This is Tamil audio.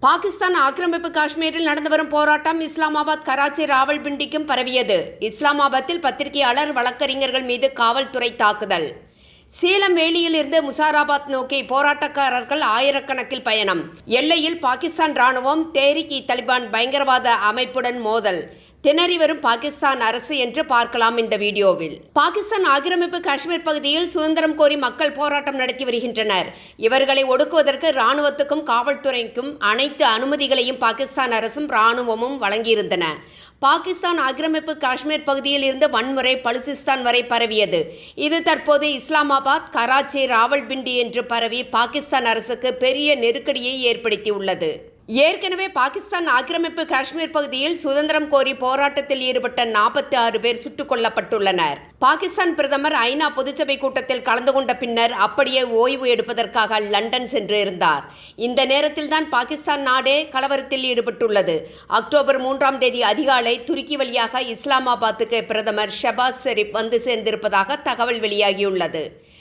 பாகிஸ்தான் ஆக்கிரமிப்பு காஷ்மீரில் நடந்து வரும் போராட்டம் இஸ்லாமாபாத், கராச்சி, ராவல்பிண்டிக்கும் பரவியது. இஸ்லாமாபாத்தில் பத்திரிகையாளர், வழக்கறிஞர்கள் மீது காவல்துறை தாக்குதல். சேலம் வேலியில் இருந்து முசாராபாத் நோக்கி போராட்டக்காரர்கள் ஆயிரக்கணக்கில் பயணம். எல்லையில் பாகிஸ்தான் ராணுவம் தெஹ்ரீக்-இ-தாலிபான் பயங்கரவாத அமைப்புடன் மோதல். திணறி வரும் பாகிஸ்தான் அரசு என்று பார்க்கலாம் இந்த வீடியோவில். பாகிஸ்தான் ஆக்கிரமிப்பு காஷ்மீர் பகுதியில் சுதந்திரம் கோரி மக்கள் போராட்டம் நடத்தி வருகின்றனர். இவர்களை ஒடுக்குவதற்கு ராணுவத்துக்கும் காவல்துறைக்கும் அனைத்து அனுமதிகளையும் பாகிஸ்தான் அரசும் ராணுவமும் வழங்கியிருந்தன. பாகிஸ்தான் ஆக்கிரமிப்பு காஷ்மீர் பகுதியில் இருந்து வன்முறை பலுசிஸ்தான் வரை பரவியது. இது தற்போது இஸ்லாமாபாத், கராச்சி, ராவல்பிண்டி என்று பரவி பாகிஸ்தான் அரசுக்கு பெரிய நெருக்கடியை ஏற்படுத்தியுள்ளது. ஏற்கனவே பாகிஸ்தான் ஆக்கிரமிப்பு காஷ்மீர் பகுதியில் சுதந்திரம் கோரி போராட்டத்தில் ஈடுபட்ட 46 பேர் சுட்டுக் கொல்லப்பட்டுள்ளனர். பாகிஸ்தான் பிரதமர் ஐநா பொதுச்சபை கூட்டத்தில் கலந்து கொண்ட பின்னர் அப்படியே ஓய்வு எடுப்பதற்காக லண்டன் சென்று இருந்தார். இந்த நேரத்தில் தான் பாகிஸ்தான் நாடே கலவரத்தில் ஈடுபட்டுள்ளது. அக்டோபர் 3ஆம் தேதி அதிகாலை துருக்கி வழியாக இஸ்லாமாபாத்துக்கு பிரதமர் ஷபாஸ் ஷெரீப் வந்து சேர்ந்திருப்பதாக தகவல் வெளியாகியுள்ளது.